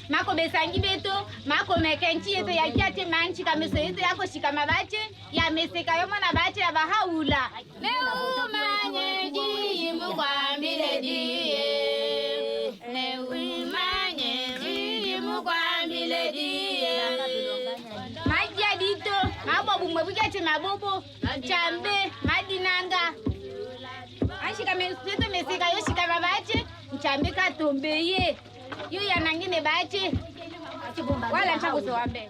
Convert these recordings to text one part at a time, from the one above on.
mako besangi beto mako mekenchi yeto ya kiate manchi kameso yeto yako shikama bache ya meseka yomo na bache ya Baha'u'llah leo manye ji mukwambile diye leo manye ji mukwambile diye majia dito mabo bumwe bugate mabobo chambe madinanga ashika meso meseka yo shikama bache chambe katombeye yu ya nangine bache wala nchakuzo wambe.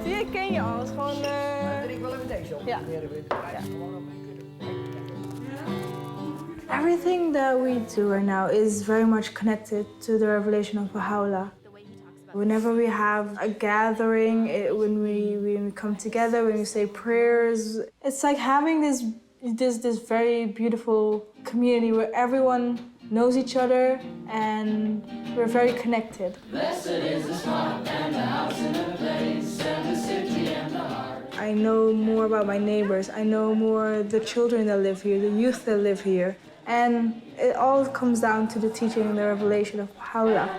Zie je, ken je alles gewoon. Ik wil even deze op. Ja. Everything that we do right now is very much connected to the revelation of Baha'u'llah. Whenever we have a gathering, when we come together, when we say prayers, it's like having this very beautiful community where everyone knows each other and we're very connected. Blessed is the spot and the house and the place and the city and the heart. I know more about my neighbors. I know more the children that live here, the youth that live here. And it all comes down to the teaching and the revelation of Baha'u'llah.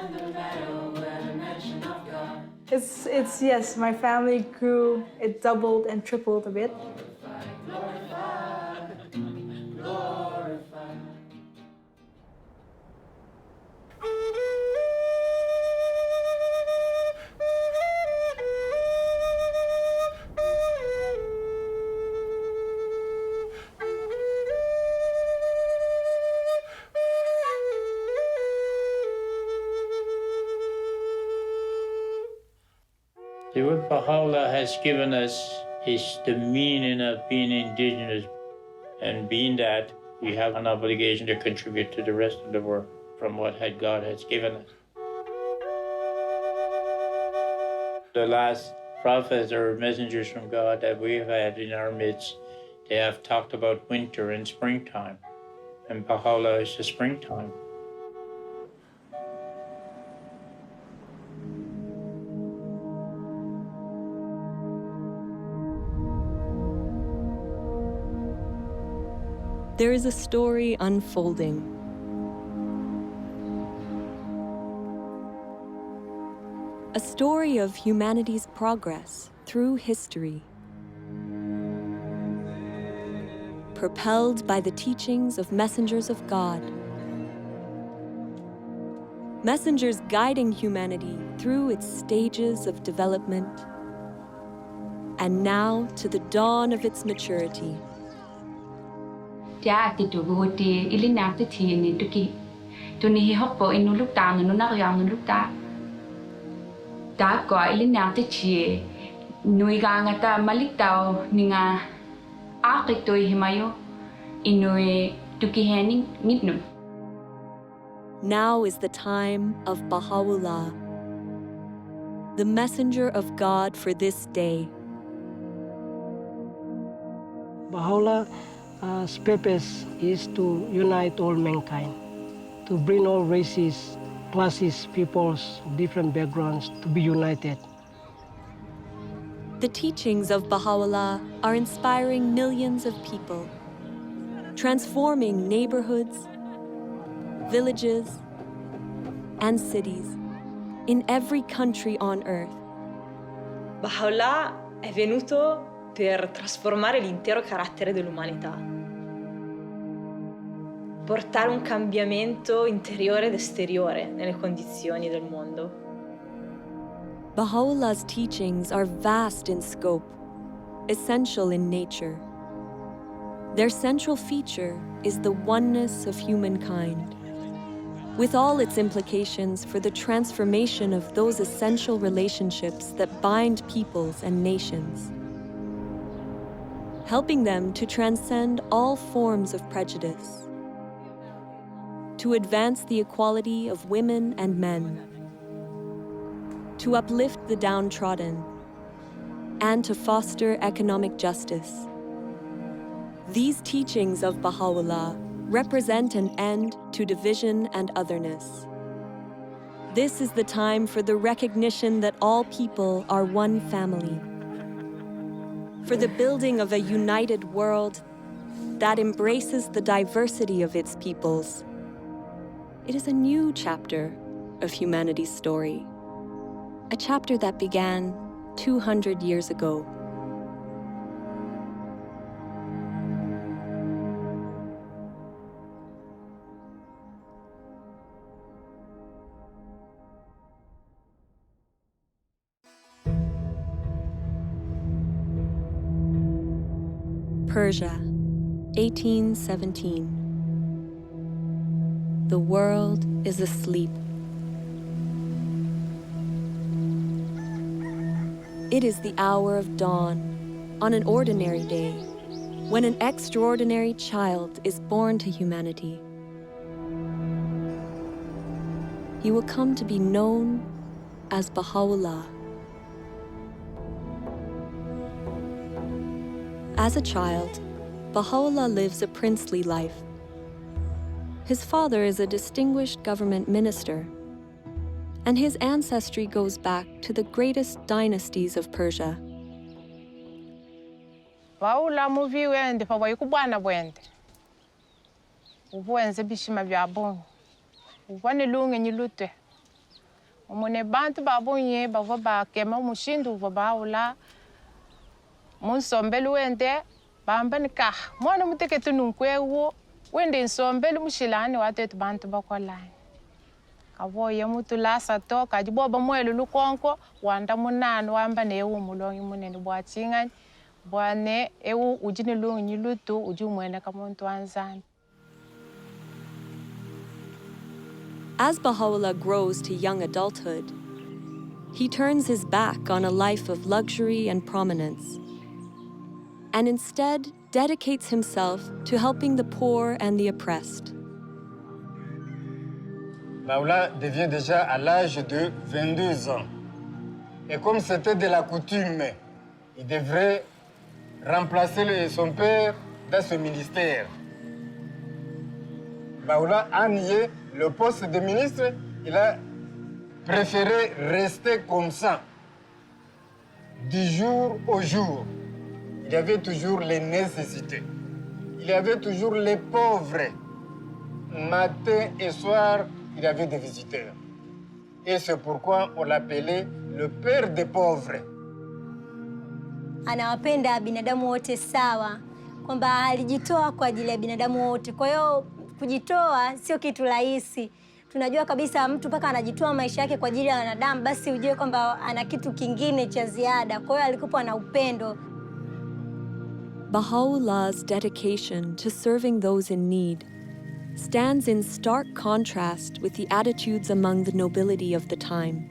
It's yes, my family grew, it doubled and tripled a bit. What Baha'u'llah has given us is the meaning of being indigenous, and being that, we have an obligation to contribute to the rest of the world from what God has given us. The last prophets or messengers from God that we've had in our midst, they have talked about winter and springtime, and Baha'u'llah is the springtime. There is a story unfolding. A story of humanity's progress through history, propelled by the teachings of messengers of God. Messengers guiding humanity through its stages of development, and now to the dawn of its maturity. Tia ati tu buti ili nakti ti ni tuki tu ni hoppo inu lukta nu na yang nu lukta ta ko ili nakti ti nui ga ngata maliktao ninga akito himayo inu tuki hening nitnu. Now is the time of Baha'u'llah, the messenger of God for this day. Baha'u'llah's purpose is to unite all mankind, to bring all races, classes, peoples, different backgrounds to be united. The teachings of Baha'u'llah are inspiring millions of people, transforming neighborhoods, villages, and cities in every country on earth. Baha'u'llah è venuto per trasformare l'intero carattere dell'umanità, portare un cambiamento interiore ed esteriore nelle condizioni del mondo. Baha'u'llah's teachings are vast in scope, essential in nature. Their central feature is the oneness of humankind, with all its implications for the transformation of those essential relationships that bind peoples and nations, helping them to transcend all forms of prejudice, to advance the equality of women and men, to uplift the downtrodden, and to foster economic justice. These teachings of Baha'u'llah represent an end to division and otherness. This is the time for the recognition that all people are one family, for the building of a united world that embraces the diversity of its peoples. It is a new chapter of humanity's story, a chapter that began 200 years ago. Persia, 1817. The world is asleep. It is the hour of dawn on an ordinary day, when an extraordinary child is born to humanity. He will come to be known as Baha'u'llah. As a child, Baha'u'llah lives a princely life. His father is a distinguished government minister, and his ancestry goes back to the greatest dynasties of Persia. Baha'u'llah muvi wende pa wayikubwana bwende. Ubuenze bishima bya bongo. Ubone lunge nyilute. Umone bantu babonye bava bakema mushindu uva Baha'u'llah. Munsombelu wende bamba nikah. Mwana muteke tununkwewo wende nsombelu mushilani watetu bantu bakolani. Kawoye mutu lasa to kajiboba mwelu lukonko wanda munanu wamba newu mulongi munene bwachingani bwane ewu ujini lungi nyilutu ujumwene kamuntu anzani. As Baha'u'llah grows to young adulthood, he turns his back on a life of luxury and prominence, and instead dedicates himself to helping the poor and the oppressed. Baha'u'llah devient déjà à l'âge de 22 ans. Et comme c'était de la coutume, il devrait remplacer son père dans ce ministère. Baha'u'llah a nié le poste de ministre, il a préféré rester comme ça, du jour au jour. Il y avait toujours les nécessités. Il y avait toujours les pauvres. Matin et soir, il y avait des visiteurs. Et c'est pourquoi on l'appelait le père des pauvres. Anawapenda binadamu wote sawa, kwamba alijitoa kwa ajili ya binadamu wote. Kwa hiyo kujitoa sio kitu rahisi. Tunajua kabisa mtu mpaka anajitoa maisha yake kwa ajili ya wanadamu, basi ujue kwamba ana kitu kingine cha ziada. Kwa hiyo alikuwa na upendo. Baha'u'llah's dedication to serving those in need stands in stark contrast with the attitudes among the nobility of the time.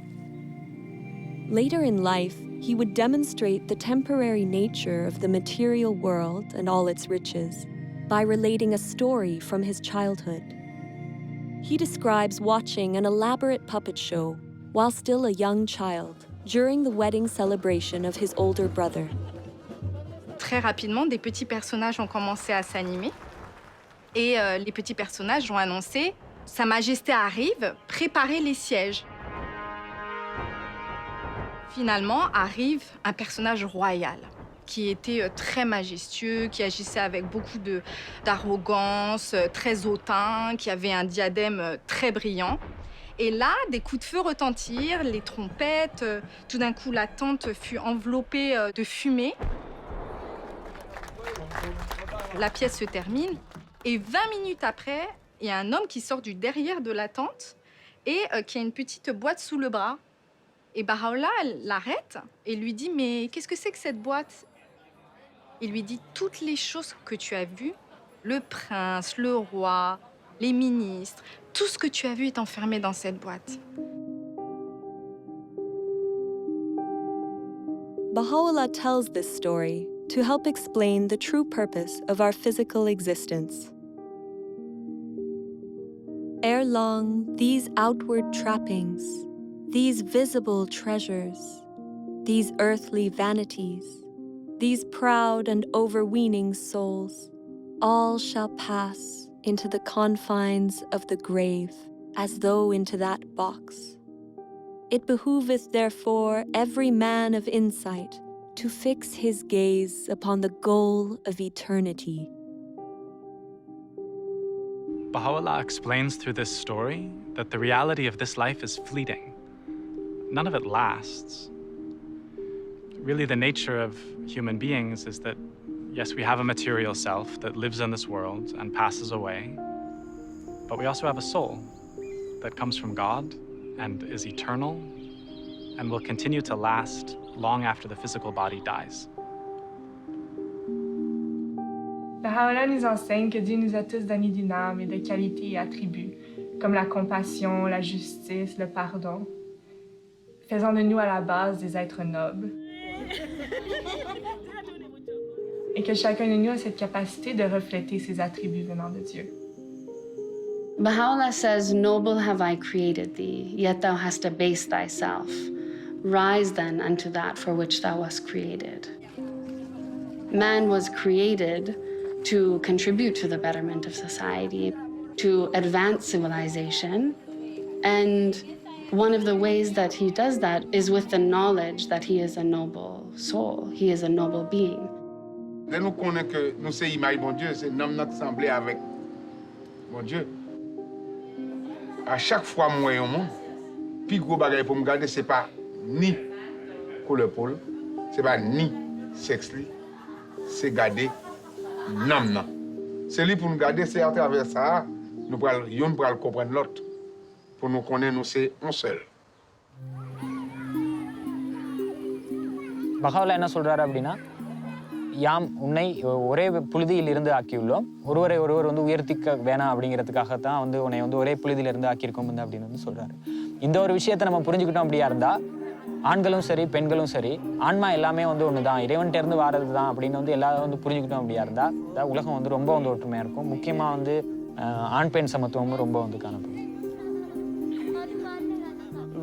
Later in life, he would demonstrate the temporary nature of the material world and all its riches by relating a story from his childhood. He describes watching an elaborate puppet show while still a young child during the wedding celebration of his older brother. Très rapidement, des petits personnages ont commencé à s'animer. Et les petits personnages ont annoncé « Sa Majesté arrive, préparez les sièges ». Finalement, arrive un personnage royal qui était très majestueux, qui agissait avec beaucoup d'arrogance, très hautain, qui avait un diadème très brillant. Et là, des coups de feu retentirent, les trompettes. Tout d'un coup, la tente fut enveloppée de fumée. La pièce se termine. Et 20 minutes après, il y a un homme qui sort du derrière de la tente et qui a une petite boîte sous le bras. Et Baha'u'llah l'arrête et lui dit « Mais qu'est-ce que c'est que cette boîte ?» Il lui dit « Toutes les choses que tu as vues, le prince, le roi, les ministres, tout ce que tu as vu est enfermé dans cette boîte. » Baha'u'llah tells this story to help explain the true purpose of our physical existence. Ere long, these outward trappings, these visible treasures, these earthly vanities, these proud and overweening souls, all shall pass into the confines of the grave, as though into that box. It behooveth therefore every man of insight to fix his gaze upon the goal of eternity, Baha'u'llah explains through this story that the reality of this life is fleeting. None of it lasts. Really, the nature of human beings is that, yes, we have a material self that lives in this world and passes away, but we also have a soul that comes from God and is eternal and will continue to last long after the physical body dies. Baha'u'llah nous enseigne que Dieu nous a tous donné d'une âme et de qualités et attributs, comme la compassion, la justice, le pardon, faisant de nous à la base des êtres nobles. Et que chacun de nous a cette capacité de refléter ces attributs venant de Dieu. Baha'u'llah says, "Noble have I created thee, yet thou hast abased thyself. Rise then unto that for which thou wast created." Man was created to contribute to the betterment of society, to advance civilization, and one of the ways that he does that is with the knowledge that he is a noble soul, he is a noble being. Là, nous connaissons que nous sommes l'image de bon Dieu, c'est un homme qui semblé avec mon Dieu. À chaque fois que je vois un monde, le plus gros bagage pour me garder, ce n'est pas ni couleur peau, ce n'est pas ni sexe, c'est garder l'âme. C'est lui pour nous garder, c'est à travers ça, nous pourrons comprendre l'autre. Pour nous connaître, nous c'est un seul. Baha'u'llah என்ன சொல்றாரு அப்படின்னா, யாம் உன்னை ஒரே புழுதியிலிருந்து ஆக்கியுள்ளோம், ஒருவரை ஒருவர் உயர்த்திக்க வேணாம் அப்படிங்கிறதுக்காகத்தான் உன்னை ஒரே புழுதியிலிருந்து ஆக்கியிருக்கோம் அப்படின்னு சொல்றாரு. இந்த ஒரு விஷயத்தை நம்ம புரிஞ்சுக்கிட்டோம் அப்படியா இருந்தா, ஆண்களும் சரி பெண்களும் சரி, ஆன்மா எல்லாமே ஒண்ணுதான், இறைவன்கிட்ட இருந்து வாரது தான் அப்படின்னு எல்லாரும் புரிஞ்சுக்கிட்டோம் அப்படியா இருந்தா, உலகம் ரொம்ப ஒற்றுமையா இருக்கும். முக்கியமா ஆண் பெண் சமத்துவமும் ரொம்ப காணப்படும்.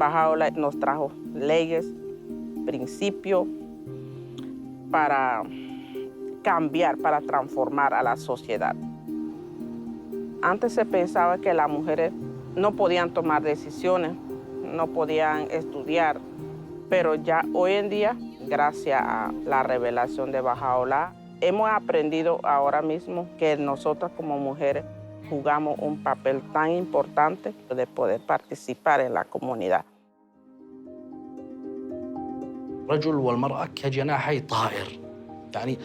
Baha'u'llah nos trajo leyes, principios para cambiar, para transformar a la sociedad. Antes se pensaba que las mujeres no podían tomar decisiones, no podían estudiar, pero ya hoy en día, gracias a la revelación de Baha'u'llah, hemos aprendido ahora mismo que nosotras como mujeres jugamos un papel tan importante de poder participar en la comunidad. الرجل والمرأة كجناحي طائر، يعني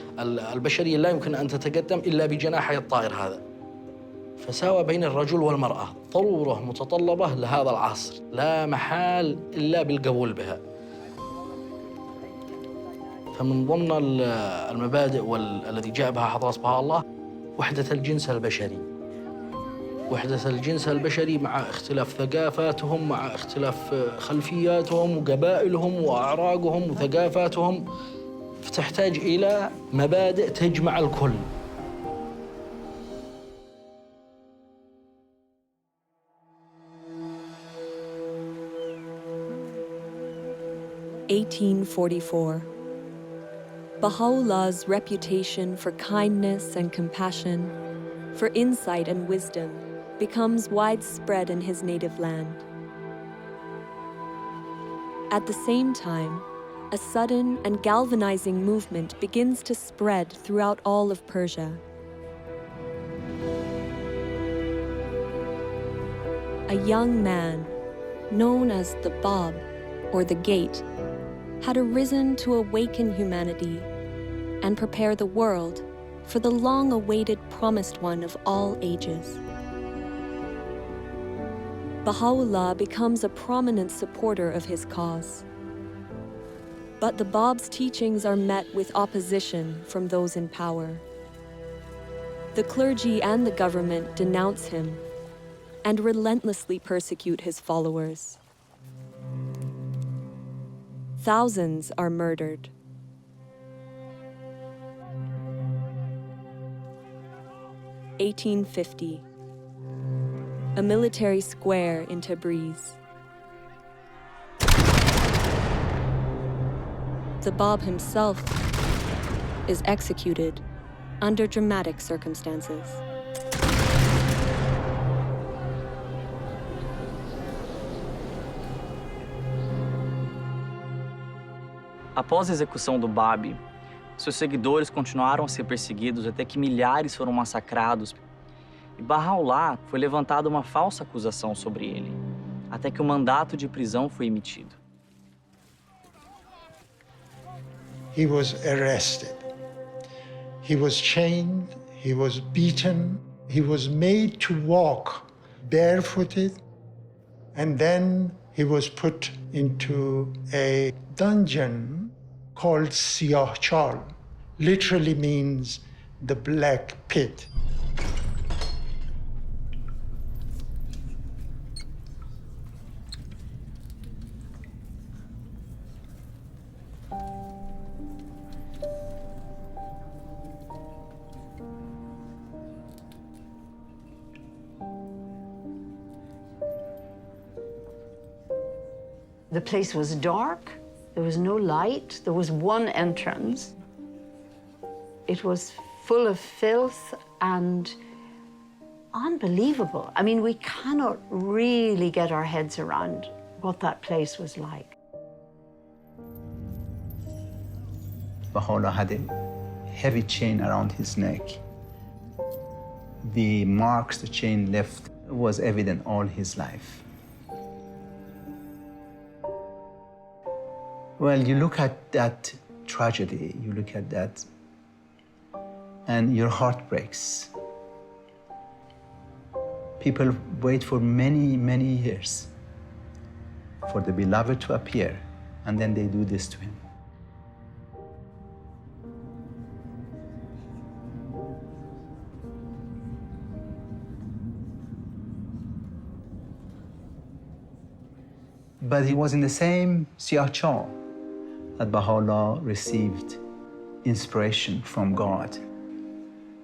البشرية لا يمكن أن تتقدم إلا بجناحي الطائر هذا. فساوى بين الرجل والمرأة ضرورة متطلبة لهذا العصر، لا محال إلا بالقبول بها. فمن ضمن المبادئ الذي جاء بها حضرة بهاء وحدة الجنس البشري. وحدة الجنس البشري مع اختلاف ثقافاتهم، مع اختلاف خلفياتهم وقبائلهم وأعراقهم وثقافاتهم، فتحتاج إلى مبادئ تجمع الكل. (1844). Baha'u'llah's reputation for kindness and compassion, for insight and wisdom, becomes widespread in his native land. At the same time, a sudden and galvanizing movement begins to spread throughout all of Persia. A young man, known as the Bab, or the Gate, had arisen to awaken humanity and prepare the world for the long-awaited promised one of all ages. Baha'u'llah becomes a prominent supporter of his cause. But the Bab's teachings are met with opposition from those in power. The clergy and the government denounce him and relentlessly persecute his followers. Thousands are murdered. (1850). A military square in Tabriz. The Bab himself is executed under dramatic circumstances. Após a execução do Bab, seus seguidores continuaram a ser perseguidos até que milhares foram massacrados. E Baha'u'llah foi levantada uma falsa acusação sobre ele, até que o mandato de prisão foi emitido. He was arrested. He was chained, he was beaten, he was made to walk barefooted, and then he was put into a dungeon called Siyah Chal, literally means the black pit. The place was dark, there was no light, there was one entrance. It was full of filth and unbelievable. I mean, we cannot really get our heads around what that place was like. Baha'u'llah had a heavy chain around his neck. The marks the chain left was evident all his life. Well, you look at that tragedy, you look at that, and your heart breaks. People wait for many, many years for the beloved to appear, and then they do this to him. But he was in the same Siyah Chal that Baha'u'llah received inspiration from God,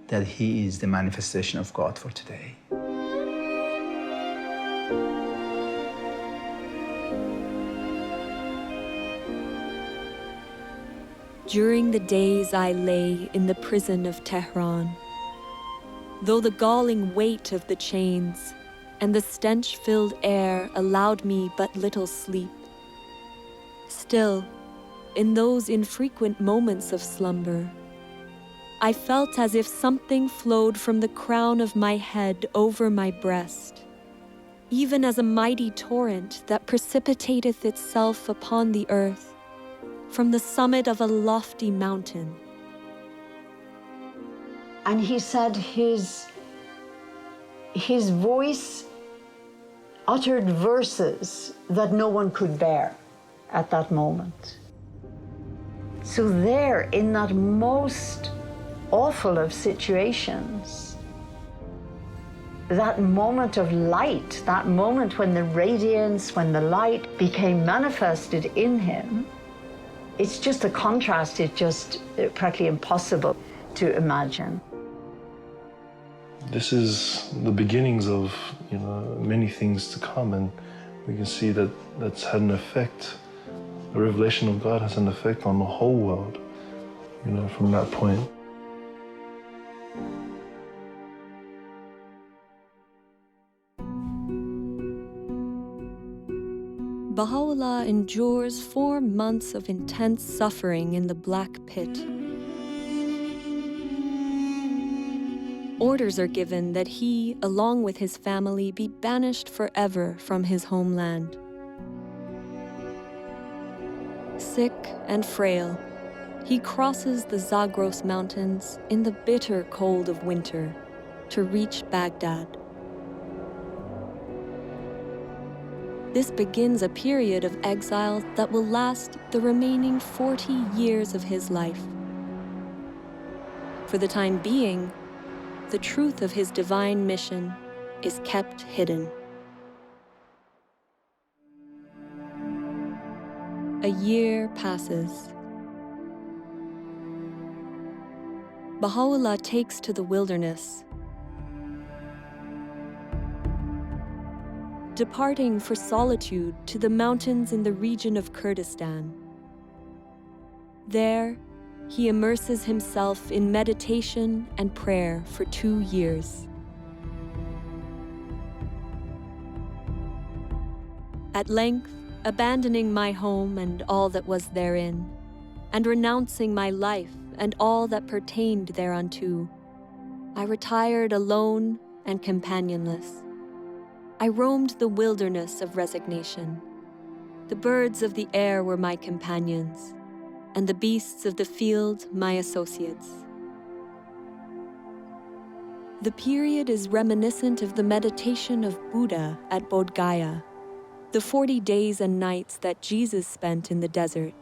that he is the manifestation of God for today. During the days I lay in the prison of Tehran, though the galling weight of the chains and the stench-filled air allowed me but little sleep, still, in those infrequent moments of slumber, I felt as if something flowed from the crown of my head over my breast, even as a mighty torrent that precipitateth itself upon the earth from the summit of a lofty mountain. And he said his voice uttered verses that no one could bear at that moment. So there, in that most awful of situations, that moment of light, that moment when the radiance, when the light became manifested in him, it's just a contrast, it's just practically impossible to imagine. This is the beginnings of, many things to come, and we can see that that's had an effect. The revelation of God has an effect on the whole world, from that point. Baha'u'llah endures 4 months of intense suffering in the Black Pit. Orders are given that he, along with his family, be banished forever from his homeland. Sick and frail, he crosses the Zagros Mountains in the bitter cold of winter to reach Baghdad. This begins a period of exile that will last the remaining 40 years of his life. For the time being, the truth of his divine mission is kept hidden. A year passes. Baha'u'llah takes to the wilderness, departing for solitude to the mountains in the region of Kurdistan. There, he immerses himself in meditation and prayer for 2 years. At length, abandoning my home and all that was therein, and renouncing my life and all that pertained thereunto, I retired alone and companionless. I roamed the wilderness of resignation. The birds of the air were my companions, and the beasts of the field my associates. The period is reminiscent of the meditation of Buddha at Bodh Gaya, the 40 days and nights that Jesus spent in the desert,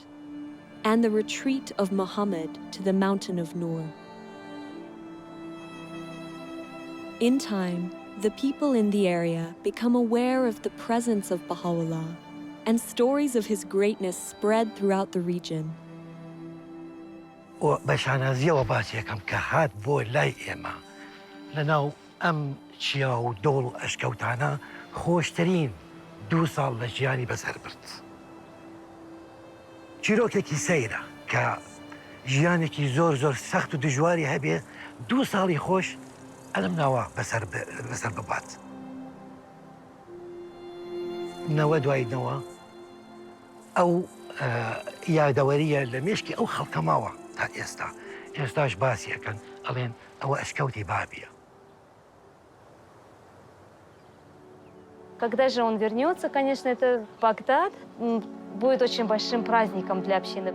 and the retreat of Muhammad to the mountain of Nur. In time, the people in the area become aware of the presence of Baha'u'llah, and stories of his greatness spread throughout the region. بەشانازیە و باسیەکەم کە هات بۆ لای ئێمە لەناو ئەم چیا و دۆڵ و ئەشکەوتانە خۆشترین 2 ساڵ لە ژیانی بەسەر برد. چیرۆکێکی سەیرە کە ژیانێکی زۆر سەخت و دژواری هەبێ 2 ساڵی خۆش ئەلم ناوە بەسەر ببات. نەوە دوایینەوە ئەو یادەوەریە لە مێشکی ئەو خەڵکە ماوە تا ئێستا. ئێستاش باسیەکەن ئەڵێن ئەوە ئەشکەوتی بابیە. Когда же он вернется, конечно, это Багдад будет очень большим праздником для общины.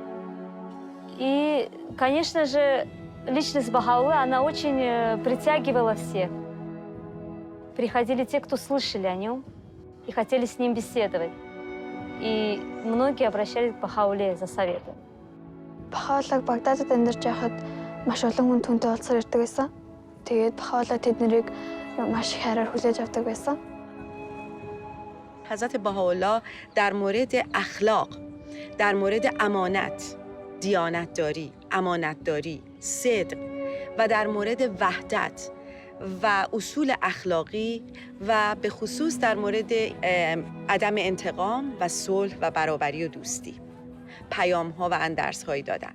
И, конечно же, личность Baha'u'llah, она очень притягивала всех. Приходили те, кто слышали о нем и хотели с ним беседовать. И многие обращались к Baha'u'llah за советом. Baha'u'llah Багдадад амьдарч байхад маш олон хүн түнтэй уулзсаар ирдэг байсан. Тэгээд Baha'u'llah тэднийг маш их хайраар хүлээж авдаг байсан. حضرت بهاءالله در مورد اخلاق، در مورد امانت، دیانتداری، امانتداری، صدق و در مورد وحدت و اصول اخلاقی و به خصوص در مورد عدم انتقام و صلح و برابری و دوستی پیام‌ها و اندرس‌هایی دادن.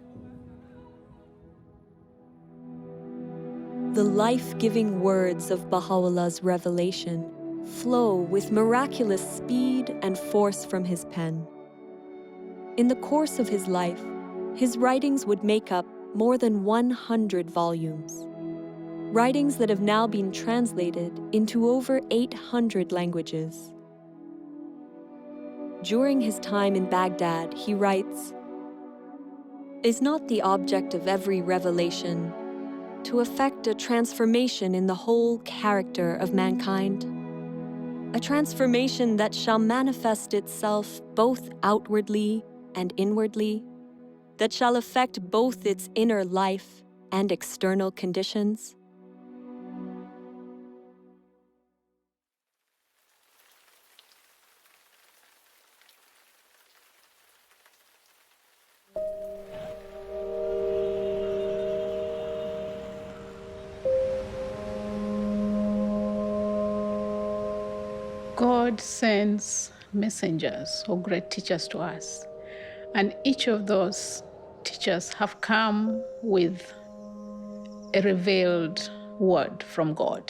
The life-giving words of Baha'u'llah's revelation flow with miraculous speed and force from his pen. In the course of his life, his writings would make up more than 100 volumes, writings that have now been translated into over 800 languages. During his time in Baghdad, he writes, "Is not the object of every revelation to effect a transformation in the whole character of mankind? A transformation that shall manifest itself both outwardly and inwardly, that shall affect both its inner life and external conditions?" God sends messengers or great teachers to us, and each of those teachers have come with a revealed word from God.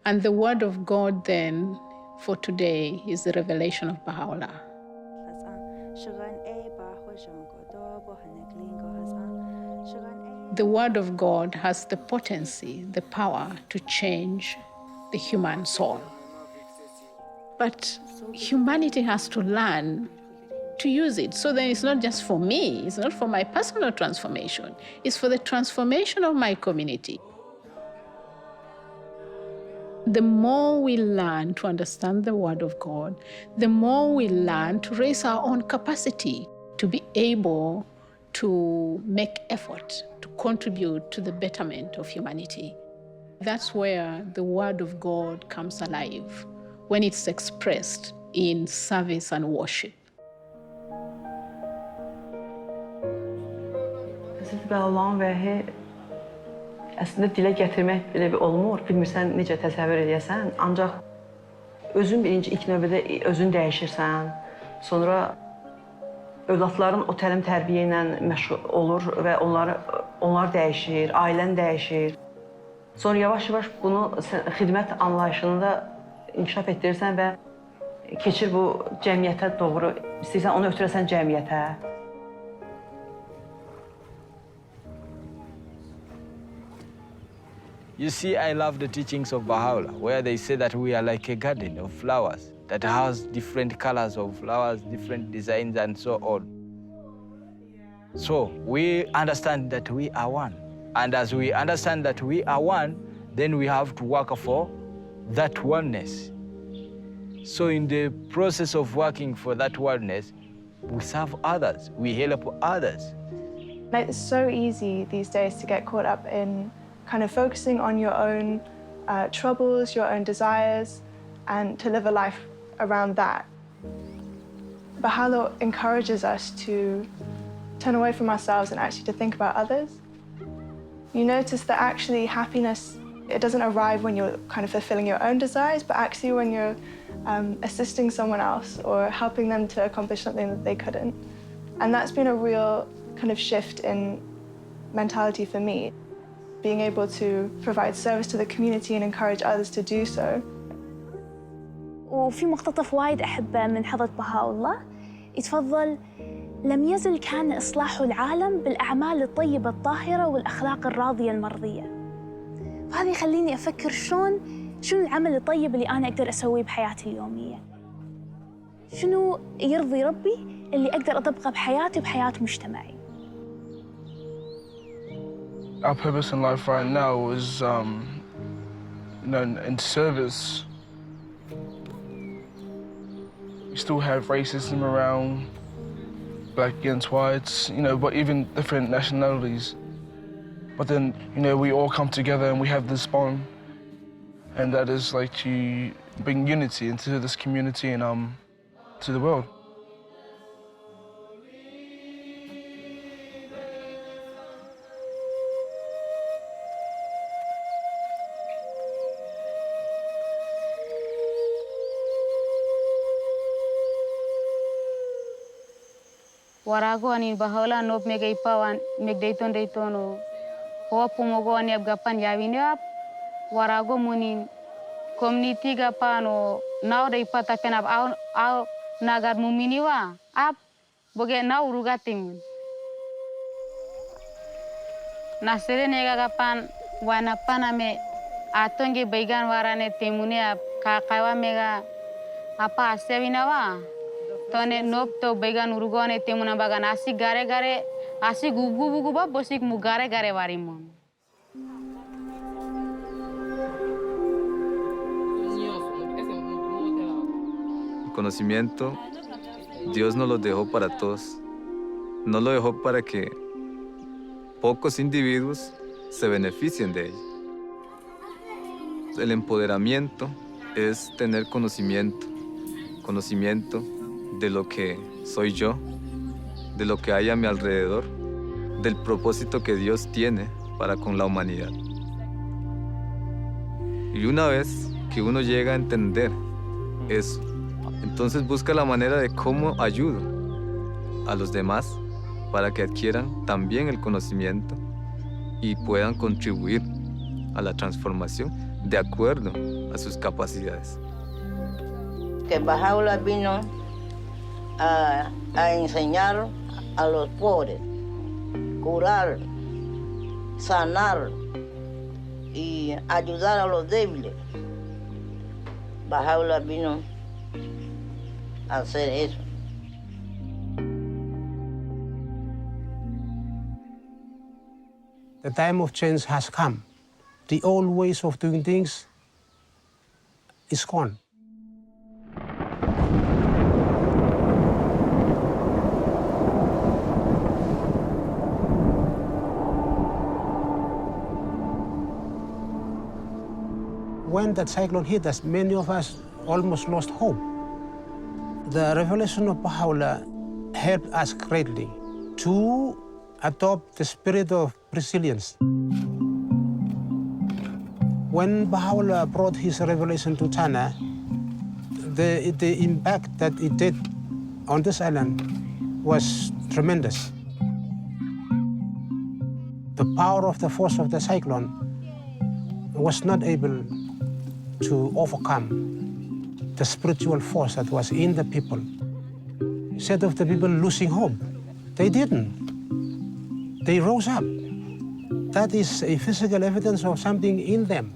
And the word of God then for today is the revelation of Baha'u'llah. The word of God has the potency, the power to change the human soul. But humanity has to learn to use it. So then it's not just for me, it's not for my personal transformation, it's for the transformation of my community. The more we learn to understand the Word of God, the more we learn to raise our own capacity to be able to make effort to contribute to the betterment of humanity. That's where the Word of God comes alive, when it's expressed in service and worship. Hazreti Allah'ın vəhi əslində dilə gətirmək belə bir olmur. Bilmirsən necə təsəvvür edəsən. Ancaq özün birinci ilk növbədə özün dəyişirsən. Sonra övladların o təlim tərbiyə ilə məşğul olur və onlar dəyişir, ailən dəyişir. Sonra yavaş-yavaş bunu xidmət anlayışını da inkişaf etdirirsən və keçir bu cəmiyyətə doğru. İstəyirsən onu ötürəsən cəmiyyətə. You see, I love the teachings of Baha'u'llah, where they say that we are like a garden of flowers that has different colors of flowers, different designs, and so on. So we understand that we are one. And as we understand that we are one, then we have to work for that oneness. So in the process of working for that oneness, we serve others, we help others. It's so easy these days to get caught up in kind of focusing on your own troubles, your own desires, and to live a life around that. Baha'u'llah encourages us to turn away from ourselves and actually to think about others. You notice that actually happiness, it doesn't arrive when you're kind of fulfilling your own desires, but actually when you're assisting someone else or helping them to accomplish something that they couldn't. And that's been a real kind of shift in mentality for me, being able to provide service to the community and encourage others to do so. وفي مقتطف وايد أحبه من حضرة بهاء يتفضل: لم يزل كان إصلاح العالم بالأعمال الطيبة الطاهرة والأخلاق الراضية المرضية. فهذا يخليني أفكر شنو العمل الطيب اللي أنا أقدر أسويه بحياتي اليومية. شنو يرضي ربي اللي أقدر أطبقه بحياتي وبحياة مجتمعي. Our purpose in life right now is, in service. We still have racism around, black against whites, but even different nationalities. But then, we all come together and we have this bond, and that is like to bring unity into this community and to the world. Warago ani Baha'u'llah nop mega ipawan meg daytono ho pumogo ani abgapan yawini ap warago munin community gapano now de ipata penab au nagar muminiwa ap boge now urugatim nasere nega gapan wana paname atonge baigan warane temune ap kakawa mega apa asewinawa tone nop to began urugone temuna bagan asi gare asi gugu ba bosik mu gare warimon. El conocimiento, Dios nos lo dejó para todos. No lo dejó para que pocos individuos se beneficien de ello. El empoderamiento es tener conocimiento de lo que soy yo, de lo que hay a mi alrededor, del propósito que Dios tiene para con la humanidad. Y una vez que uno llega a entender eso, entonces busca la manera de cómo ayudo a los demás para que adquieran también el conocimiento y puedan contribuir a la transformación de acuerdo a sus capacidades. Que Baha'u'llah vino a enseñar a los pobres, curar, sanar y ayudar a los débiles. Baha'u'llah vino a hacer eso. The time of change has come. The old ways of doing things is gone. When that cyclone hit us, many of us almost lost hope. The revelation of Baha'u'llah helped us greatly to adopt the spirit of resilience. When Baha'u'llah brought his revelation to China, the impact that it did on this island was tremendous. The power of the force of the cyclone was not able to overcome the spiritual force that was in the people. Instead of the people losing hope, they didn't. They rose up. that is a physical evidence of something in them.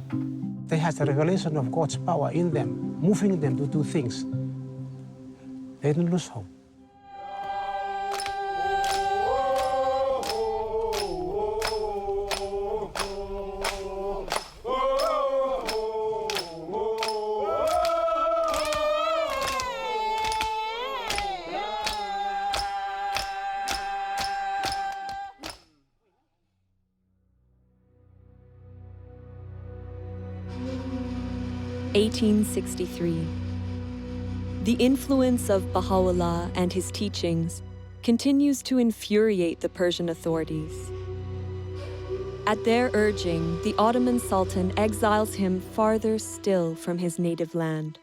They have the revelation of God's power in them, moving them to do things. They don't lose hope. (1863). The influence of Baha'u'llah and his teachings continues to infuriate the Persian authorities. At their urging, the Ottoman Sultan exiles him farther still from his native land.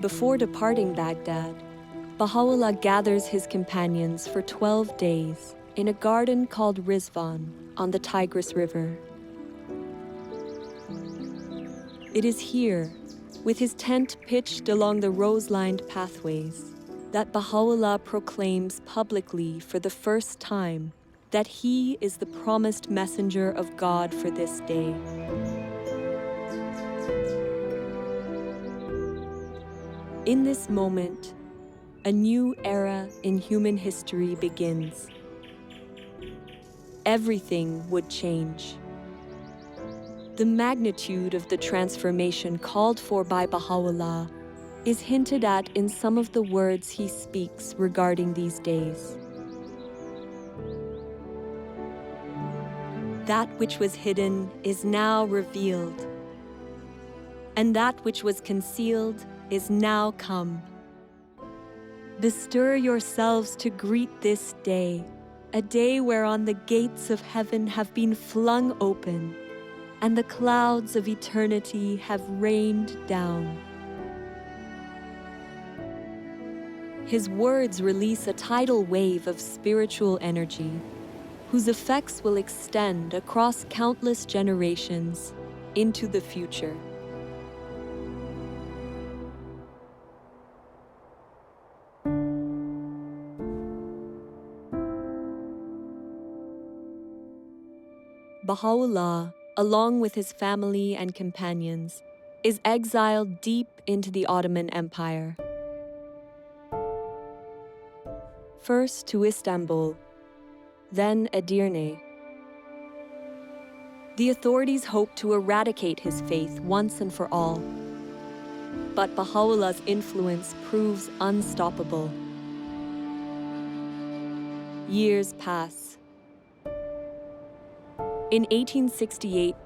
Before departing Baghdad, Baha'u'llah gathers his companions for 12 days in a garden called Rizwan on the Tigris River. It is here, with his tent pitched along the rose-lined pathways, that Baha'u'llah proclaims publicly for the first time that he is the promised messenger of God for this day. In this moment, a new era in human history begins. Everything would change. The magnitude of the transformation called for by Baha'u'llah is hinted at in some of the words he speaks regarding these days. That which was hidden is now revealed, and that which was concealed is now come. Bestir yourselves to greet this day, a day whereon the gates of heaven have been flung open, and the clouds of eternity have rained down. His words release a tidal wave of spiritual energy, whose effects will extend across countless generations into the future. Baha'u'llah, along with his family and companions, is exiled deep into the Ottoman Empire. First to Istanbul, then Edirne. The authorities hope to eradicate his faith once and for all. But Baha'u'llah's influence proves unstoppable. Years pass. In 1868,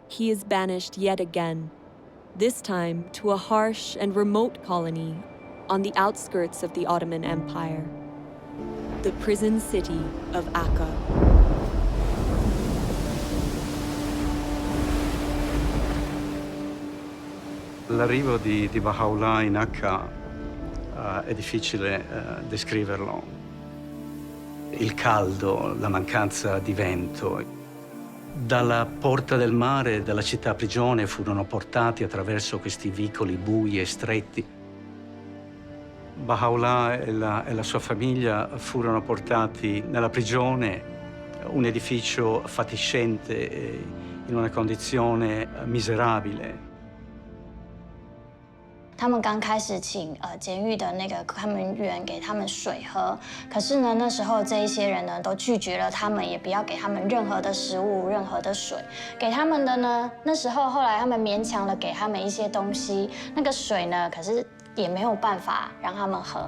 he is banished yet again, this time to a harsh and remote colony on the outskirts of the Ottoman Empire, the prison city of Akka. L'arrivo di Baha'u'llah in Akka è difficile descriverlo. Il caldo, la mancanza di vento. Dalla porta del mare, dalla città prigione, furono portati attraverso questi vicoli bui e stretti. Baha'u'llah e la sua famiglia furono portati nella prigione, un edificio fatiscente, in una condizione miserabile. 他们刚开始请监狱的那个看门员给他们水喝，可是呢，那时候这一些人呢都拒绝了他们，也不要给他们任何的食物、任何的水。给他们的呢，那时候后来他们勉强的给他们一些东西，那个水呢，可是也没有办法让他们喝。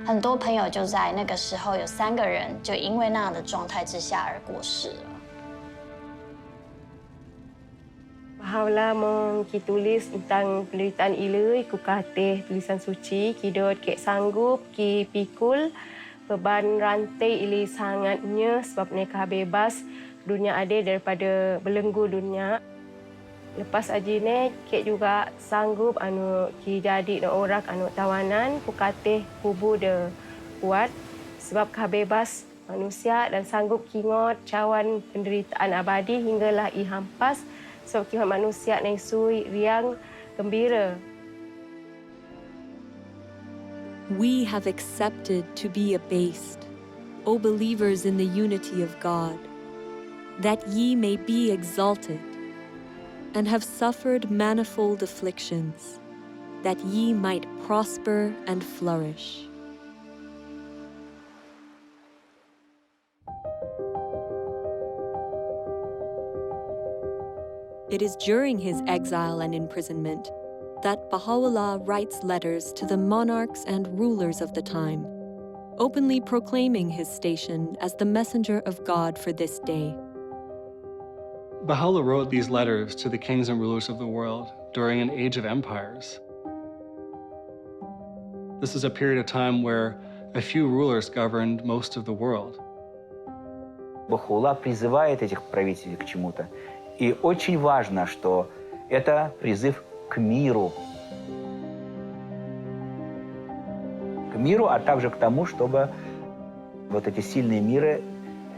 很多朋友就在那个时候有3个人就因为那样的状态之下而过世了。 Baha'u'llah tulis tentang penderitaan ilui, ku katih tulisan suci, kidot kek sanggup, ki pikul, beban rantai ili sangatnya sebab mereka bebas dunia adil daripada belenggu dunia. Lepas aji ni, kek juga sanggup ki jadi orang tawanan, ku katih kubu de kuat sebab bebas manusia dan sanggup kingot cawan penderitaan abadi hinggalah i hampas. Sebab kita manusia yang sui, riang, gembira. we have accepted to be abased, O believers in the unity of God, that ye may be exalted, and have suffered manifold afflictions, that ye might prosper and flourish. It is during his exile and imprisonment that Baha'u'llah writes letters to the monarchs and rulers of the time, openly proclaiming his station as the messenger of God for this day. Baha'u'llah wrote these letters to the kings and rulers of the world during an age of empires. This is a period of time where a few rulers governed most of the world. Baha'u'llah призывает этих правителей к чему-то. И очень важно, что это призыв к миру. К миру, а также к тому, чтобы вот эти сильные миры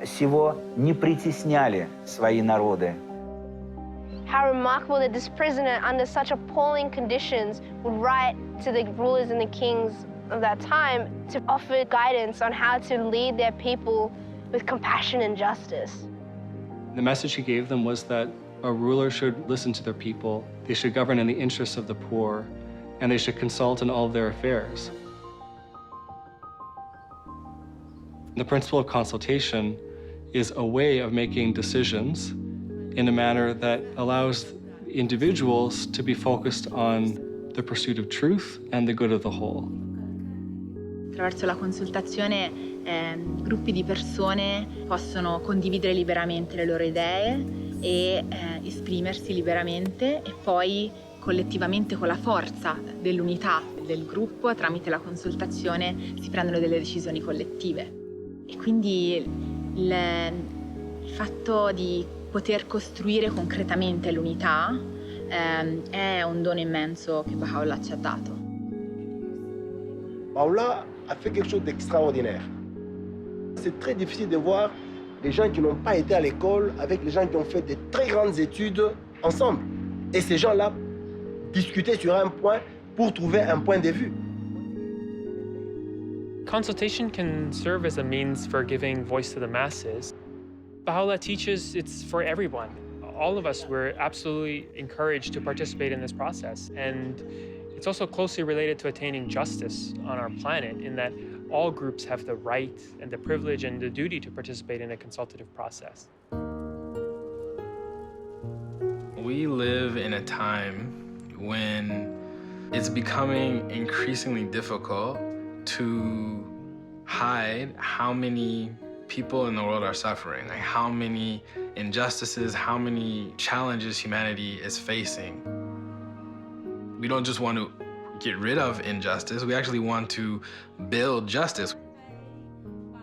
сего не притесняли свои народы. How remarkable that this prisoner, under such appalling conditions, would write to the rulers and the kings of that time to offer guidance on how to lead their people with compassion and justice. The message he gave them was that a ruler should listen to their people, they should govern in the interests of the poor, and they should consult in all of their affairs. The principle of consultation is a way of making decisions in a manner that allows individuals to be focused on the pursuit of truth and the good of the whole. Attraverso la consultazione gruppi di persone possono condividere liberamente le loro idee e esprimersi liberamente e poi collettivamente con la forza dell'unità del gruppo tramite la consultazione si prendono delle decisioni collettive. E quindi il fatto di poter costruire concretamente l'unità è un dono immenso che Baha'u'llah ci ha dato. Baha'u'llah a fait quelque chose d'extraordinaire. C'est très difficile de voir les gens qui n'ont pas été à l'école avec les gens qui ont fait de très grandes études ensemble. Et ces gens-là discutaient sur un point pour trouver un point de vue. Consultation can serve as a means for giving voice to the masses. Baha'u'llah teaches it's for everyone. All of us, we're absolutely encouraged to participate in this process. And it's also closely related to attaining justice on our planet in that all groups have the right and the privilege and the duty to participate in a consultative process. We live in a time when it's becoming increasingly difficult to hide how many people in the world are suffering, like how many injustices, how many challenges humanity is facing. We don't just want to get rid of injustice, we actually want to build justice.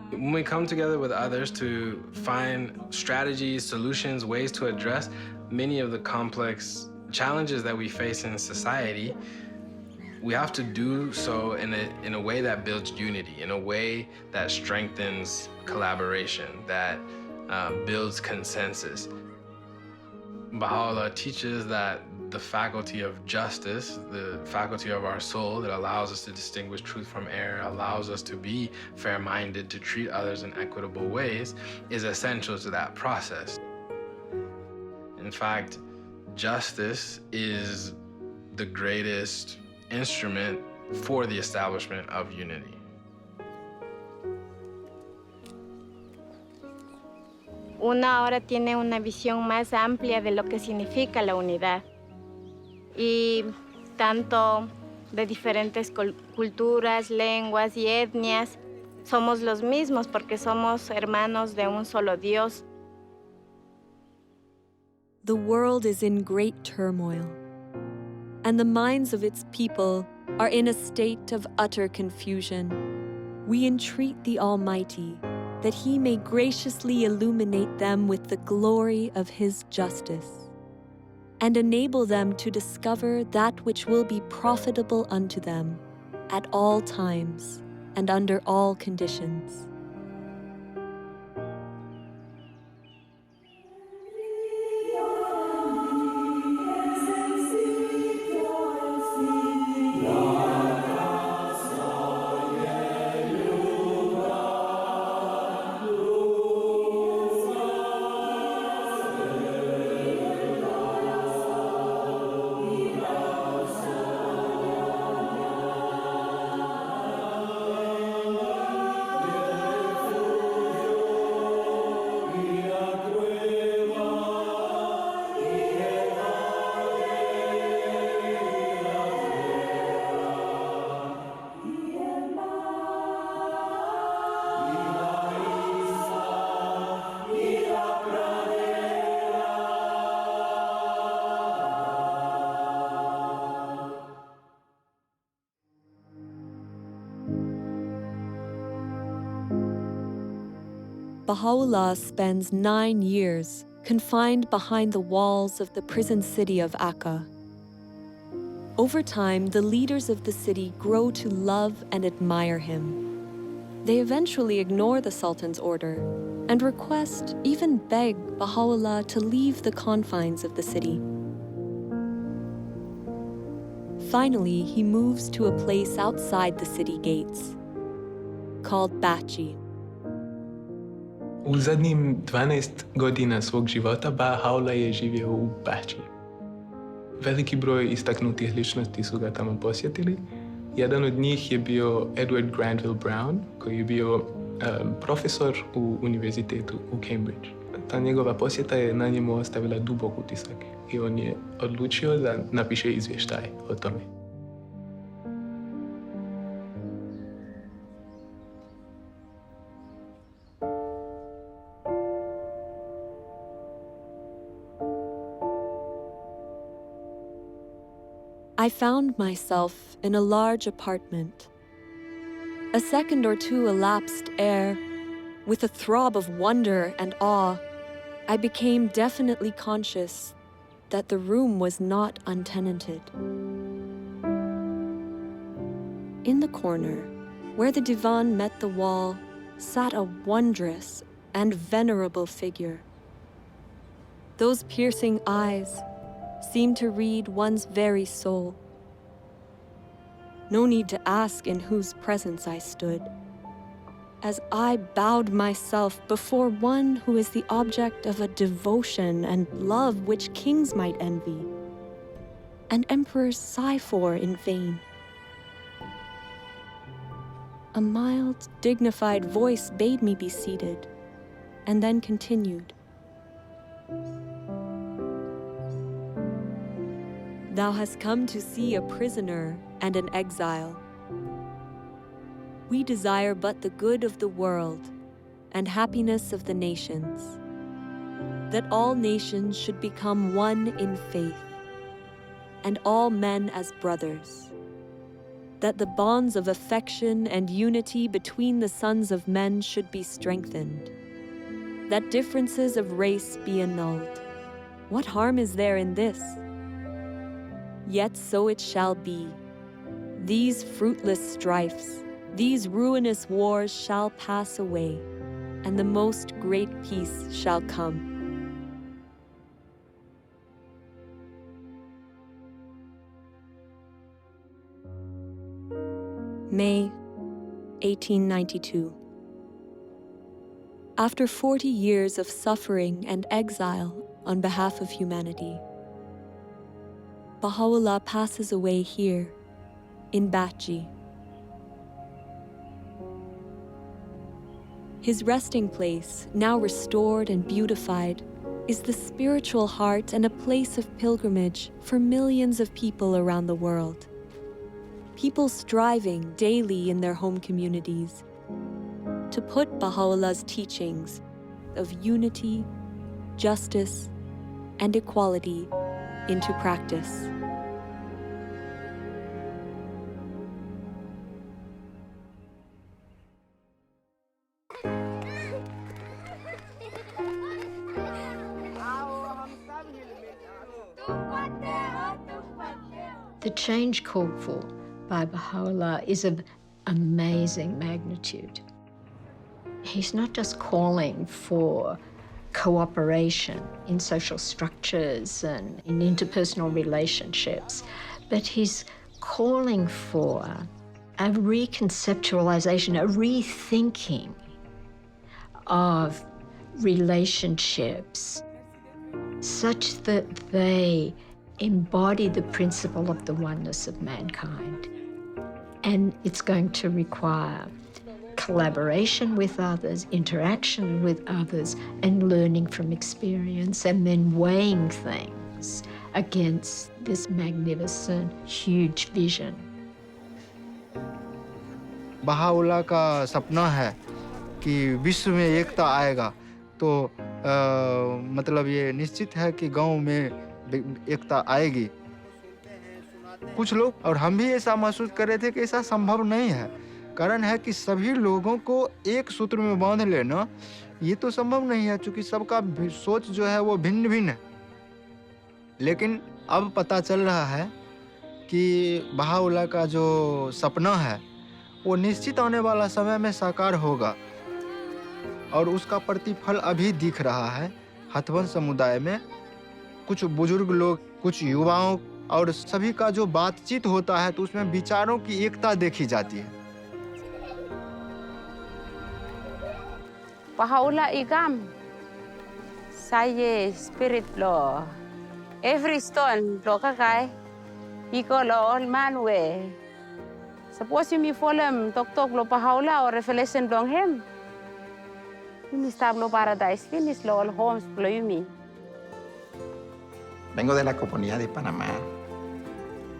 When we come together with others to find strategies, solutions, ways to address many of the complex challenges that we face in society, we have to do so in a way that builds unity, in a way that strengthens collaboration, that builds consensus. Baha'u'llah teaches that the faculty of justice, the faculty of our soul that allows us to distinguish truth from error, allows us to be fair-minded, to treat others in equitable ways, is essential to that process. In fact, justice is the greatest instrument for the establishment of unity. Una ahora tiene una visión más amplia de lo que significa la unidad. Y tanto de diferentes culturas, lenguas y etnias, somos los mismos porque somos hermanos de un solo Dios. The world is in great turmoil, and the minds of its people are in a state of utter confusion. We entreat the Almighty that He may graciously illuminate them with the glory of His justice, and enable them to discover that which will be profitable unto them at all times and under all conditions. Baha'u'llah spends 9 years confined behind the walls of the prison city of Akka. Over time, the leaders of the city grow to love and admire him. They eventually ignore the Sultan's order and request, even beg, Baha'u'llah to leave the confines of the city. Finally, he moves to a place outside the city gates, called Bachi. U zadnjim 12 godina svog života Baha'u'llah je živio u Bači. Veliki broj istaknutih ličnosti su ga tamo posjetili. Jedan od njih je bio Edward Granville Brown, koji je bio profesor u univerzitetu u Cambridge. Ta njegova posjeta je na njemu ostavila dubok utisak i on je odlučio da napiše izvještaj o tome. I found myself in a large apartment. A second or two elapsed ere, with a throb of wonder and awe, I became definitely conscious that the room was not untenanted. In the corner, where the divan met the wall, sat a wondrous and venerable figure. Those piercing eyes seemed to read one's very soul. No need to ask in whose presence I stood, as I bowed myself before one who is the object of a devotion and love which kings might envy, and emperors sigh for in vain. A mild, dignified voice bade me be seated, and then continued. Thou hast come to see a prisoner and an exile. We desire but the good of the world and happiness of the nations, that all nations should become one in faith, and all men as brothers, that the bonds of affection and unity between the sons of men should be strengthened, that differences of race be annulled. What harm is there in this? Yet so it shall be. These fruitless strifes, these ruinous wars shall pass away, and the most great peace shall come. May 1892. After 40 years of suffering and exile on behalf of humanity, Baha'u'llah passes away here, in Bachi. His resting place, now restored and beautified, is the spiritual heart and a place of pilgrimage for millions of people around the world. People striving daily in their home communities to put Baha'u'llah's teachings of unity, justice, and equality into practice. The change called for by Baha'u'llah is of amazing magnitude. He's not just calling for cooperation in social structures and in interpersonal relationships, but he's calling for a reconceptualization, a rethinking of relationships such that they embody the principle of the oneness of mankind. And it's going to require collaboration with others, interaction with others, and learning from experience, and then weighing things against this magnificent, huge vision. Baha'u'llah का सपना है कि विश्व में एकता आएगा, तो मतलब ये निश्चित है कि गांव में एकता आएगी। कुछ लोग और हम भी ऐसा महसूस कर रहे थे कि ऐसा संभव नहीं है। कारण है कि सभी लोगों को एक सूत्र में बांध लेना ये तो संभव नहीं है, क्योंकि सबका सोच जो है वो भिन्न भिन्न है। लेकिन अब पता चल रहा है कि बहाउल्लाह का जो सपना है वो निश्चित आने वाला समय में साकार होगा, और उसका प्रतिफल अभी दिख रहा है हथवंश समुदाय में। कुछ बुजुर्ग लोग, कुछ युवाओं और सभी का जो बातचीत होता है तो उसमें विचारों की एकता देखी जाती है। Baha'u'llah igam. Saya spirit lo. Every stone lo kakai. Iko lo all man we. Suppose you me follow tok lo Baha'u'llah or revelation dong him. You me stab lo paradise finish lo all homes lo you me. Vengo de la comunidad de Panamá,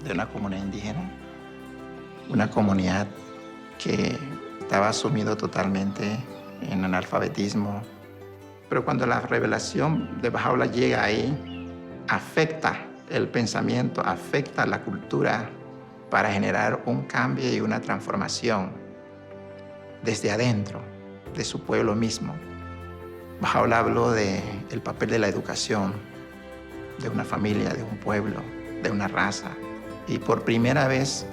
de una comunidad indígena, una comunidad que estaba sumido totalmente en analfabetismo, pero cuando la revelación de Baha'u'llah llega ahí, afecta el pensamiento, afecta la cultura para generar un cambio y una transformación desde adentro de su pueblo mismo. Baha'u'llah habló del papel de la educación, de una familia, de un pueblo, de una raza, y por primera vez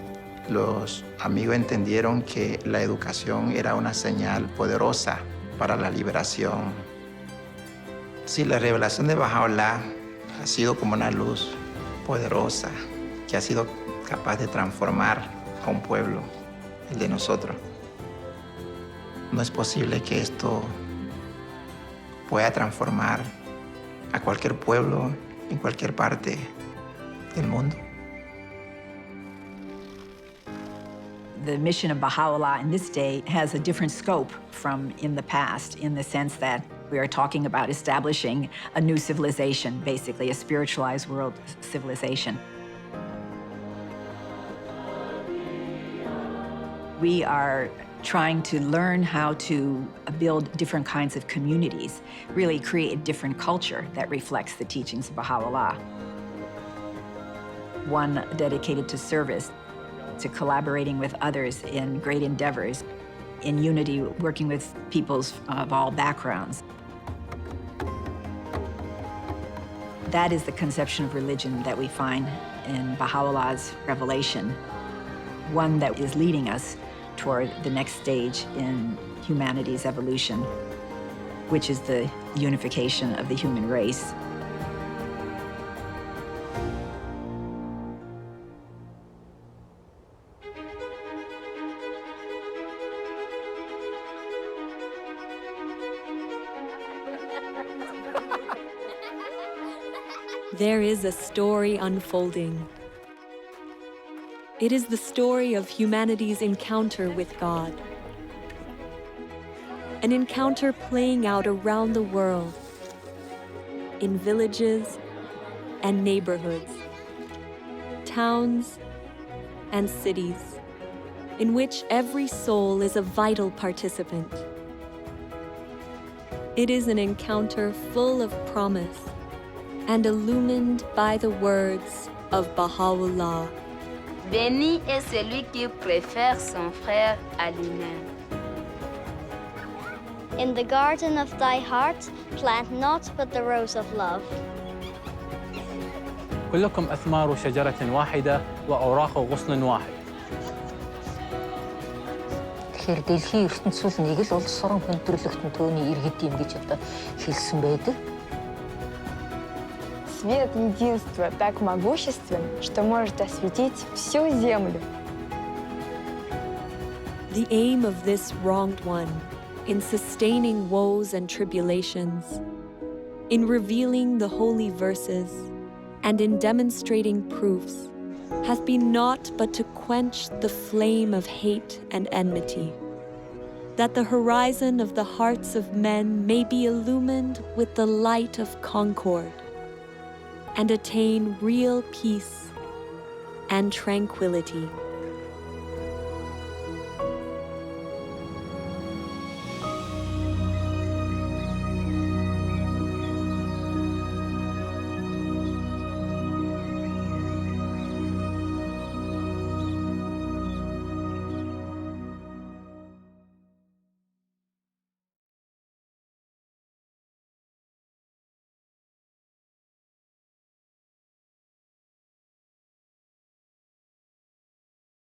los amigos entendieron que la educación era una señal poderosa para la liberación. Sí, la revelación de Baha'u'llah ha sido como una luz poderosa que ha sido capaz de transformar a un pueblo, el de nosotros. No es posible que esto pueda transformar a cualquier pueblo en cualquier parte del mundo. The mission of Baha'u'llah in this day has a different scope from in the past, in the sense that we are talking about establishing a new civilization, basically a spiritualized world civilization. We are trying to learn how to build different kinds of communities, really create a different culture that reflects the teachings of Baha'u'llah. One dedicated to service, to collaborating with others in great endeavors, in unity, working with peoples of all backgrounds. That is the conception of religion that we find in Baha'u'llah's revelation, one that is leading us toward the next stage in humanity's evolution, which is the unification of the human race. There is a story unfolding. It is the story of humanity's encounter with God. An encounter playing out around the world, in villages and neighborhoods, towns and cities, in which every soul is a vital participant. It is an encounter full of promise and illumined by the words of Baha'u'llah. Béni est celui qui préfère son frère à lui-même. In the garden of thy heart, plant not but the rose of love. كلكم أثمار شجرة واحدة وأوراق غصن واحد. Тэгэхээр дэлхийн ертөнцийн нэг л улс орон хүндрэлтэн төөний иргэд юм гэж одоо хэлсэн байдаг. Свет единства так могуществен, что может осветить всю землю. The aim of this wronged one, in sustaining woes and tribulations, in revealing the holy verses, and in demonstrating proofs, has been naught but to quench the flame of hate and enmity, that the horizon of the hearts of men may be illumined with the light of concord, and attain real peace and tranquility.